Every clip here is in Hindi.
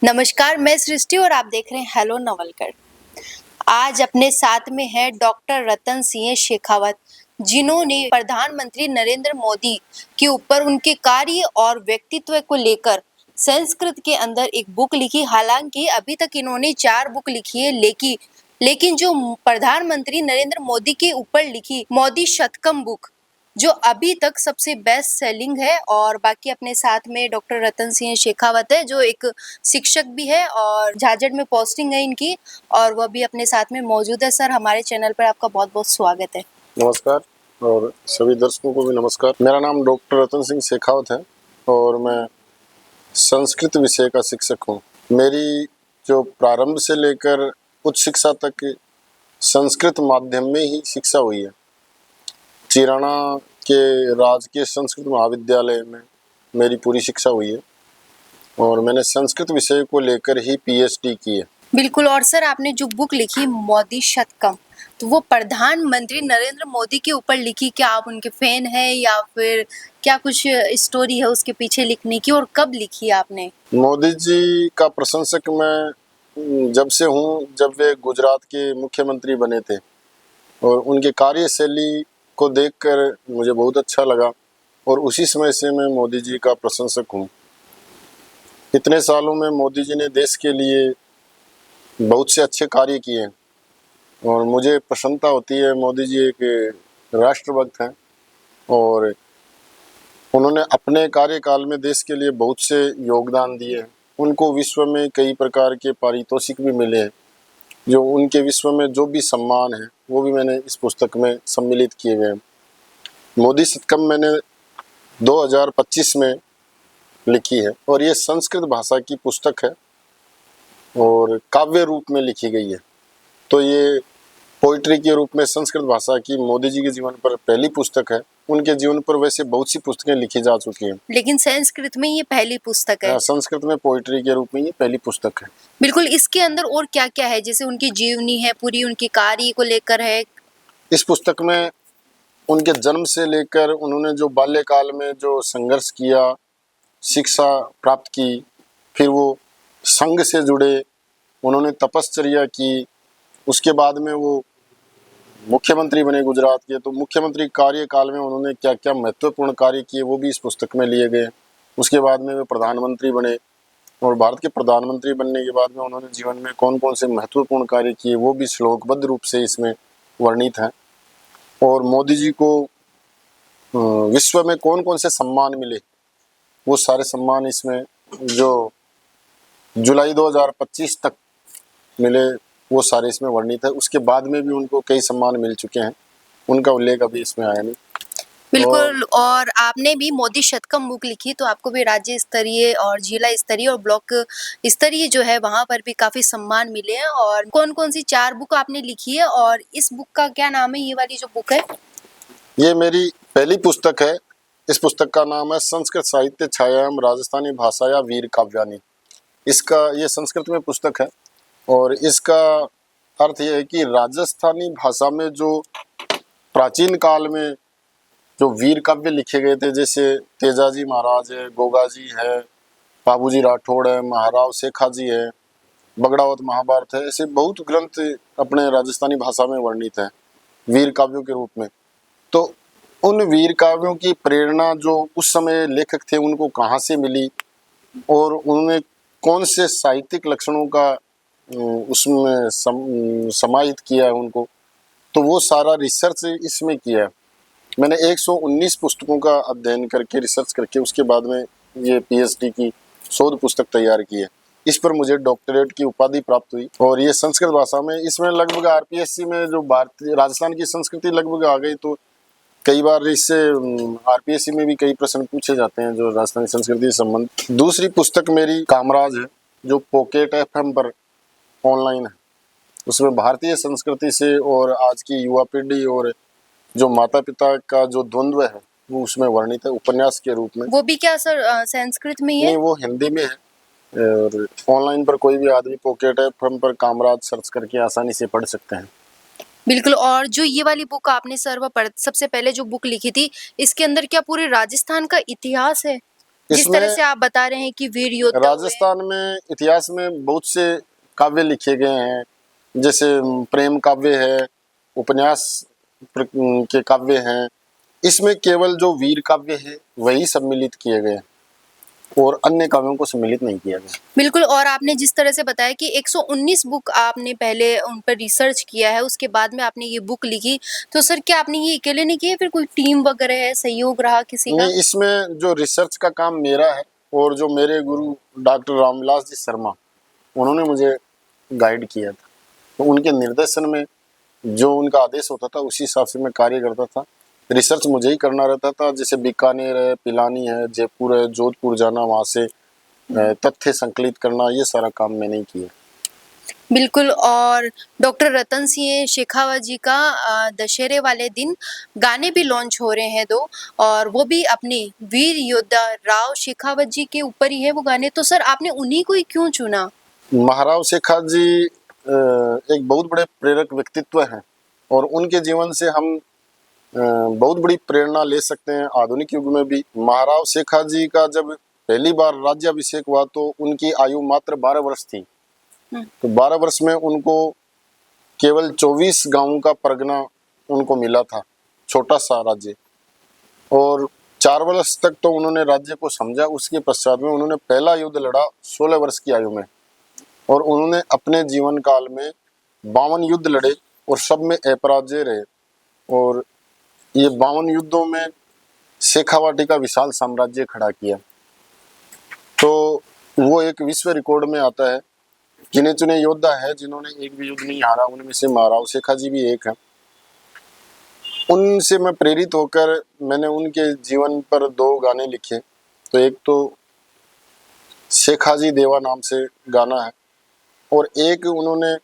नमस्कार, मैं सृष्टि और आप देख रहे हैं हेलो नवलकर। आज अपने साथ में है डॉक्टर रतन सिंह शेखावत, जिन्होंने प्रधानमंत्री नरेंद्र मोदी के ऊपर उनके कार्य और व्यक्तित्व को लेकर संस्कृत के अंदर एक बुक लिखी। हालांकि अभी तक इन्होंने 4 बुक लिखी है, लेकिन जो प्रधानमंत्री नरेंद्र मोदी के ऊपर लिखी मोदी शतकम बुक, जो अभी तक सबसे बेस्ट सेलिंग है। और बाकी अपने साथ में डॉक्टर रतन सिंह शेखावत है, जो एक शिक्षक भी है और झारखंड में पोस्टिंग है इनकी, और वह भी अपने साथ में मौजूद है। सर, हमारे चैनल पर आपका बहुत बहुत स्वागत है। नमस्कार और सभी दर्शकों को भी नमस्कार। मेरा नाम डॉक्टर रतन सिंह शेखावत है और मैं संस्कृत विषय का शिक्षक हूँ। मेरी जो प्रारंभ से लेकर उच्च शिक्षा तक संस्कृत माध्यम में ही शिक्षा हुई है। चिराना के राजकीय संस्कृत महाविद्यालय में मेरी पूरी शिक्षा हुई है और मैंने संस्कृत विषय को लेकर ही पीएचडी की है। बिल्कुल। और सर, आपने जो बुक लिखी मोदी शतकम, तो वो प्रधानमंत्री नरेंद्र मोदी के ऊपर लिखी। क्या आप उनके फैन हैं या फिर क्या कुछ स्टोरी है उसके पीछे लिखने की, और कब लिखी आपने? मोदी जी का प्रशंसक मैं जब से हूँ, जब वे गुजरात के मुख्यमंत्री बने थे और उनके कार्यशैली को देखकर मुझे बहुत अच्छा लगा और उसी समय से मैं मोदी जी का प्रशंसक हूँ। इतने सालों में मोदी जी ने देश के लिए बहुत से अच्छे कार्य किए हैं और मुझे प्रसन्नता होती है। मोदी जी एक राष्ट्रभक्त हैं और उन्होंने अपने कार्यकाल में देश के लिए बहुत से योगदान दिए हैं। उनको विश्व में कई प्रकार के पारितोषिक भी मिले हैं। जो उनके विश्व में जो भी सम्मान है वो भी मैंने इस पुस्तक में सम्मिलित किए गए हैं। मोदी शतकम मैंने 2025 में लिखी है और ये संस्कृत भाषा की पुस्तक है और काव्य रूप में लिखी गई है। तो ये पोइट्री के रूप में संस्कृत भाषा की मोदी जी के जीवन पर पहली पुस्तक है। उनके जीवन पर वैसे बहुत सी पुस्तकें लिखी जा चुकी हैं, लेकिन संस्कृत में ये पहली पुस्तक है। संस्कृत में पोइट्री के रूप में ये पहली पुस्तक है। बिल्कुल। इसके अंदर और क्या क्या है? जैसे उनकी जीवनी है, पूरी उनकी कार्य को लेकर है। इस पुस्तक में उनके जन्म से लेकर उन्होंने जो बाल्यकाल में जो संघर्ष किया, शिक्षा प्राप्त की, फिर वो संघ से जुड़े, उन्होंने तपश्चर्या की, उसके बाद में वो मुख्यमंत्री बने गुजरात के। तो मुख्यमंत्री कार्यकाल में उन्होंने क्या क्या महत्वपूर्ण कार्य किए वो भी इस पुस्तक में लिए गए। उसके बाद में वे प्रधानमंत्री बने और भारत के प्रधानमंत्री बनने के बाद में उन्होंने जीवन में कौन कौन से महत्वपूर्ण कार्य किए वो भी श्लोकबद्ध रूप से इसमें वर्णित हैं। और मोदी जी को विश्व में कौन कौन से सम्मान मिले वो सारे सम्मान इसमें जो जुलाई 2025 तक मिले वो सारे इसमें वर्णित है। उसके बाद में भी उनको कई सम्मान मिल चुके हैं, उनका उल्लेख अभी इसमें आया नहीं। बिल्कुल। और आपने भी मोदी शतकम बुक लिखी, तो आपको भी राज्य स्तरीय और जिला स्तरीय और ब्लॉक स्तरीय जो है वहां पर भी काफी सम्मान मिले हैं। और कौन कौन सी 4 बुक आपने लिखी है, और इस बुक का क्या नाम है? ये वाली जो बुक है, ये मेरी पहली पुस्तक है। इस पुस्तक का नाम है संस्कृत साहित्य छायाम राजस्थानी भाषा या वीर काव्यानी। इसका ये संस्कृत में पुस्तक है और इसका अर्थ ये है कि राजस्थानी भाषा में जो प्राचीन काल में जो वीर काव्य लिखे गए थे, जैसे तेजाजी महाराज है, गोगाजी है, बाबूजी राठौड़ है, महाराव शेखाजी है, बगड़ावत महाभारत है, ऐसे बहुत ग्रंथ अपने राजस्थानी भाषा में वर्णित है वीर काव्यों के रूप में। तो उन वीर काव्यों की प्रेरणा जो उस समय लेखक थे उनको कहाँ से मिली और उन्होंने कौन से साहित्यिक लक्षणों का उसमें समाहित किया है उनको, तो वो सारा रिसर्च इसमें किया है। मैंने 119 पुस्तकों का अध्ययन करके रिसर्च करके उसके बाद में ये पीएचडी की शोध पुस्तक तैयार की है। इस पर मुझे डॉक्टरेट की उपाधि प्राप्त हुई और ये संस्कृत भाषा में। इसमें लगभग आरपीएससी में जो भारतीय राजस्थान की संस्कृति लगभग आ गई, तो कई बार इससे आरपीएससी में भी कई प्रश्न पूछे जाते हैं जो राजस्थानी संस्कृति से संबंध। दूसरी पुस्तक मेरी कामराज है जो पॉकेट एफएम पर ऑनलाइन है। उसमें भारतीय संस्कृति से और आज की युवा पीढ़ी और जो माता पिता का जो द्वंद्व है वो उसमें वर्णित है उपन्यास के रूप में। वो भी क्या सर संस्कृत में ही है? नहीं, वो हिंदी में है और ऑनलाइन पर कोई भी आदमी पॉकेट एफएम पर कामराज सर्च करके आसानी से पढ़ सकते हैं। बिल्कुल। और जो ये वाली बुक आपने सबसे पहले जो बुक लिखी थी, इसके अंदर क्या पूरे राजस्थान का इतिहास है? जिस तरह इसमें से आप बता रहे हैं कि वीर योद्धा हुए। राजस्थान में इतिहास में बहुत से काव्य लिखे गए हैं, जैसे प्रेम काव्य है, उपन्यास के काव्य हैं। इसमें केवल जो वीर काव्य है वही सम्मिलित किए गए हैं और अन्य काव्यों को सम्मिलित नहीं किया गया। बिल्कुल, और आपने जिस तरह से बताया कि 119 बुक आपने पहले उन पर रिसर्च किया है, उसके बाद में आपने ये बुक लिखी, तो सर क्या आपने ये अकेले नहीं किया, फिर कोई टीम वगैरह है, सहयोग रहा किसी का? नहीं, इसमें जो रिसर्च का काम मेरा है और जो मेरे गुरु डॉक्टर रामविलास जी शर्मा, उन्होंने मुझे गाइड किया था। तो उनके निर्देशन में जो उनका आदेश होता था उसी हिसाब से मैं कार्य करता था। रिसर्च मुझे ही करना रहता था, जैसे बीकानेर है, पिलानी है, जयपुर है, जोधपुर जाना, वहाँ से तथ्य संकलित करना, ये सारा काम मैंने ही किया। बिल्कुल, और डॉक्टर रतन सिंह शेखावत जी का दशहरे वाले दिन गाने भी लॉन्च हो रहे हैं 2, और वो भी अपने वीर योद्धा राव शेखावत जी के ऊपर ही है वो गाने। तो सर आपने उन्हीं को ही क्यों चुना? महाराव शेखावत जी एक बहुत बड़े प्रेरक व्यक्तित्व हैं और उनके जीवन से हम बहुत बड़ी प्रेरणा ले सकते हैं आधुनिक युग में भी। महाराव शेखावत जी का जब पहली बार राज्याभिषेक हुआ तो उनकी आयु मात्र 12 वर्ष थी। तो 12 वर्ष में उनको केवल 24 गांवों का परगना उनको मिला था, छोटा सा राज्य, और 4 वर्ष तक तो उन्होंने राज्य को समझा। उसके पश्चात में उन्होंने पहला युद्ध लड़ा 16 वर्ष की आयु में, और उन्होंने अपने जीवन काल में 52 युद्ध लड़े और सब में अपराजय रहे। और ये 52 युद्धों में शेखावाटी का विशाल साम्राज्य खड़ा किया। तो वो एक विश्व रिकॉर्ड में आता है। गिने चुने योद्धा है जिन्होंने एक भी युद्ध नहीं हारा, उनमें से महाराव शेखावत जी भी एक है। उनसे मैं प्रेरित होकर मैंने उनके जीवन पर 2 गाने लिखे। तो एक तो शेखाजी देवा नाम से गाना है, और एक उन्होंने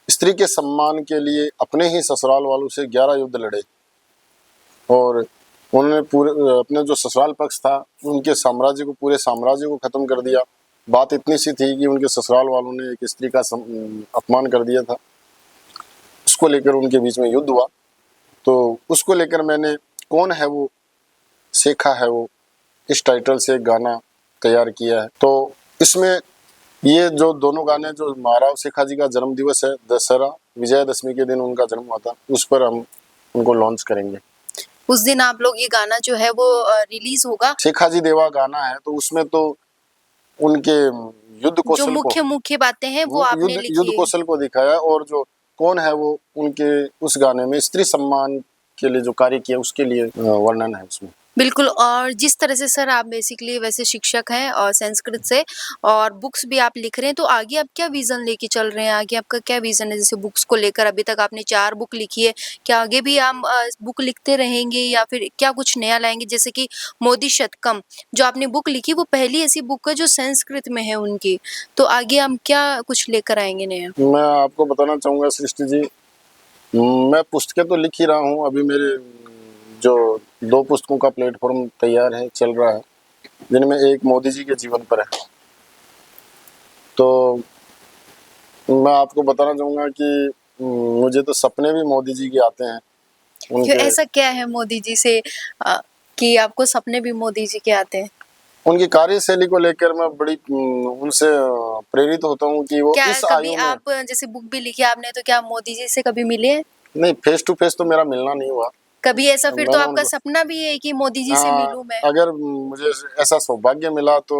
स्त्री के सम्मान के लिए अपने ही ससुराल वालों से 11 युद्ध लड़े, और उन्होंने पूरे अपने जो ससुराल पक्ष था उनके साम्राज्य को, पूरे साम्राज्य को खत्म कर दिया। बात इतनी सी थी कि उनके ससुराल वालों ने एक स्त्री का अपमान कर दिया था, उसको लेकर उनके बीच में युद्ध हुआ। तो उसको लेकर मैंने कौन है वो शेखा है वो, इस टाइटल से एक गाना तैयार किया है। तो इसमें ये जो दोनों गाने, जो महाराव शेखा जी का जन्म दिवस है, दशहरा विजयादशमी के दिन उनका जन्म हुआ था, उस पर हम उनको लॉन्च करेंगे। उस दिन आप लोग ये गाना जो है वो रिलीज होगा? शेखाजी देवा गाना है, तो उसमें तो उनके युद्ध जो कौशल को, मुख्य बातें हैं वो आपने लिखी युद्ध है। कौशल को दिखाया, और जो कौन है वो, उनके उस गाने में स्त्री सम्मान के लिए जो कार्य किया उसके लिए वर्णन है उसमें। बिल्कुल, और जिस तरह से सर आप बेसिकली वैसे शिक्षक हैं और संस्कृत से, और बुक्स भी आप लिख रहे हैं, तो आगे आप क्या विज़न लेके चल रहे हैं? आगे आपका क्या विज़न है? जैसे बुक्स को लेकर अभी तक आपने 4 बुक लिखी है, क्या आगे भी आप बुक लिखते रहेंगे या फिर क्या कुछ नया लाएँगे? जैसे कि मोदी शतकम जो आपने बुक लिखी, वो पहली ऐसी बुक है जो संस्कृत में है उनकी, तो आगे हम क्या कुछ लेकर आएँगे नया? मैं आपको बताना चाहूँगा सृष्टि जी, मैं पुस्तकें तो लिख ही रहा हूँ। अभी मेरे जो 2 पुस्तकों का प्लेटफॉर्म तैयार है, चल रहा है, जिनमें एक मोदी जी के जीवन पर है। तो मैं आपको बताना चाहूँगा कि मुझे तो सपने भी मोदी जी के आते हैं। क्यों, ऐसा क्या है मोदी जी से कि आपको सपने भी मोदी जी के आते हैं? उनकी कार्यशैली को लेकर मैं बड़ी उनसे प्रेरित होता हूँ कि वो क्या इस कभी आयु में, आप जैसे बुक भी लिखी आपने, तो क्या मोदी जी से कभी मिले हैं? नहीं, फेस टू फेस तो मेरा मिलना नहीं हुआ। कभी ऐसा फिर तो मैंने आपका उनको, सपना भी है कि मोदी जी से मिलूं मैं? अगर मुझे ऐसा सौभाग्य मिला तो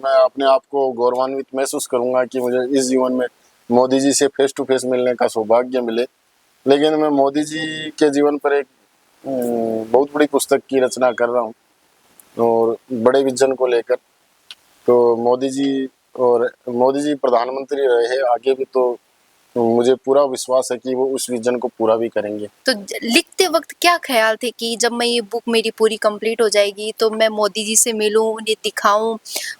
मैं अपने आप को गौरवान्वित महसूस करूंगा कि मुझे इस जीवन में मोदी जी से फेस टू फेस मिलने का सौभाग्य मिले। लेकिन मैं मोदी जी के जीवन पर एक बहुत बड़ी पुस्तक की रचना कर रहा हूँ, और बड़े विजन को लेकर। तो मोदी जी प्रधानमंत्री रहे आगे भी, तो मुझे पूरा विश्वास है कि वो उस विजन को पूरा भी करेंगे। तो लिखते वक्त क्या ख्याल थे कि जब मैं ये बुक मेरी पूरी कंप्लीट हो जाएगी तो मैं मोदी जी से मिलूं, उन्हें दिखाऊं,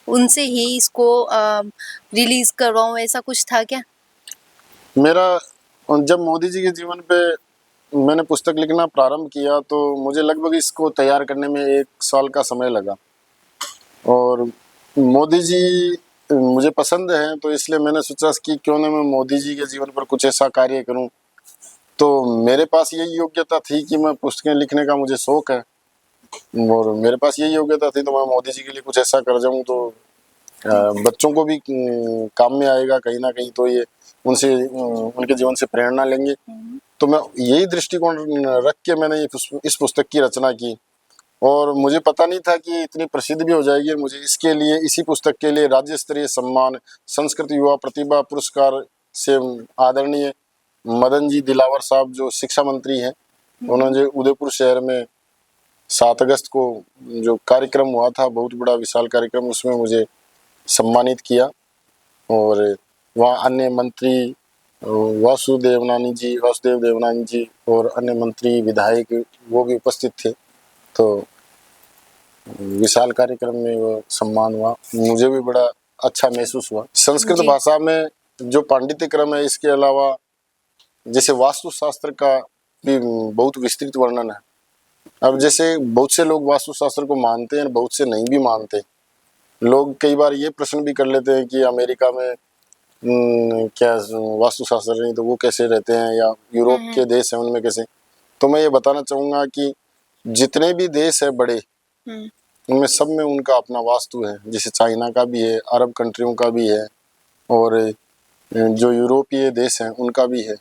उनसे ही इसको रिलीज करवाऊं, ऐसा कुछ था क्या? मेरा जब मोदी जी के जीवन पे मैंने पुस्तक लिखना प्रारंभ किया तो मुझे लगभग इसको तैयार करने में 1 साल का समय लगा, और मोदी जी मुझे पसंद है, तो इसलिए मैंने सोचा कि क्यों ना मैं मोदी जी के जीवन पर कुछ ऐसा कार्य करूं। तो मेरे पास यही योग्यता थी कि मैं पुस्तकें लिखने का मुझे शौक है, और मेरे पास यही योग्यता थी, तो मैं मोदी जी के लिए कुछ ऐसा कर जाऊं तो बच्चों को भी काम में आएगा कहीं ना कहीं, तो ये उनसे उनके जीवन से प्रेरणा लेंगे। तो मैं यही दृष्टिकोण रख के मैंने इस पुस्तक की रचना की, और मुझे पता नहीं था कि इतनी प्रसिद्ध भी हो जाएगी। मुझे इसके लिए, इसी पुस्तक के लिए राज्य स्तरीय सम्मान संस्कृत युवा प्रतिभा पुरस्कार से आदरणीय मदन जी दिलावर साहब जो शिक्षा मंत्री हैं, उन्होंने उदयपुर शहर में 7 अगस्त को जो कार्यक्रम हुआ था, बहुत बड़ा विशाल कार्यक्रम, उसमें मुझे सम्मानित किया। और वहाँ अन्य मंत्री वासुदेव देवनानी जी और अन्य मंत्री विधायक वो भी उपस्थित थे। तो विशाल कार्यक्रम में वो सम्मान हुआ, मुझे भी बड़ा अच्छा महसूस हुआ। संस्कृत भाषा में जो पांडित्य क्रम है, इसके अलावा जैसे वास्तुशास्त्र का भी बहुत विस्तृत वर्णन है। अब जैसे बहुत से लोग वास्तुशास्त्र को मानते हैं, बहुत से नहीं भी मानते। लोग कई बार ये प्रश्न भी कर लेते हैं कि अमेरिका में क्या वास्तुशास्त्र नहीं, तो वो कैसे रहते हैं, या यूरोप के देश हैं उनमें कैसे। तो मैं ये बताना चाहूँगा कि जितने भी देश है बड़े, उनमें सब में उनका अपना वास्तु है। जैसे चाइना का भी है, अरब कंट्रियों का भी है, और जो यूरोपीय देश हैं उनका भी है।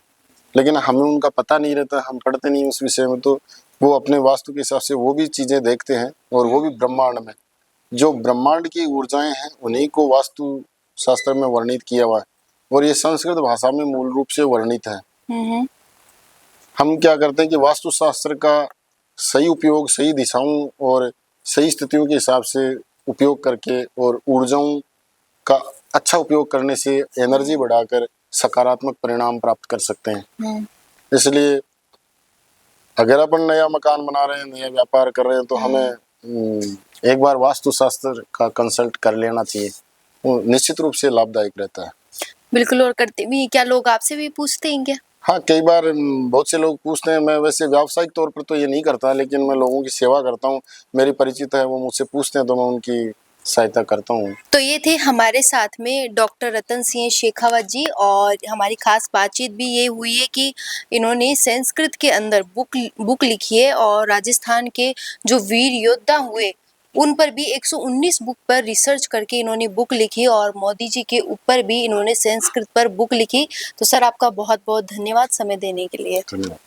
लेकिन हमें उनका पता नहीं रहता, हम पढ़ते नहीं उस विषय में, तो वो अपने वास्तु के हिसाब से वो भी चीज़ें देखते हैं। और वो भी ब्रह्मांड में जो ब्रह्मांड की ऊर्जाएं हैं, उन्हीं को वास्तु शास्त्र में वर्णित किया हुआ है, और ये संस्कृत भाषा में मूल रूप से वर्णित है। हम क्या करते हैं कि वास्तु शास्त्र का सही उपयोग सही दिशाओं और सही स्थितियों के हिसाब से उपयोग करके, और ऊर्जाओं का अच्छा उपयोग करने से एनर्जी बढ़ाकर सकारात्मक परिणाम प्राप्त कर सकते हैं। इसलिए अगर अपन नया मकान बना रहे हैं, नया व्यापार कर रहे हैं, तो हमें एक बार वास्तुशास्त्र का कंसल्ट कर लेना चाहिए। वो निश्चित रूप से लाभदायक रहता है। बिल्कुल। और करते भी क्या लोग आपसे भी पूछते हैं क्या? हाँ, कई बार बहुत से लोग पूछते हैं। मैं वैसे व्यावसायिक तौर पर तो ये नहीं करता, लेकिन मैं लोगों की सेवा करता हूँ। मेरे परिचित है, वो मुझसे पूछते हैं, तो मैं उनकी सहायता करता हूँ। तो ये थे हमारे साथ में डॉक्टर रतन सिंह शेखावत जी, और हमारी खास बातचीत भी ये हुई है कि इन्होंने संस्कृत के अंदर बुक लिखी है, और राजस्थान के जो वीर योद्धा हुए उन पर भी 119 बुक पर रिसर्च करके इन्होंने बुक लिखी, और मोदी जी के ऊपर भी इन्होंने संस्कृत पर बुक लिखी। तो सर, आपका बहुत बहुत धन्यवाद समय देने के लिए। धन्यवाद।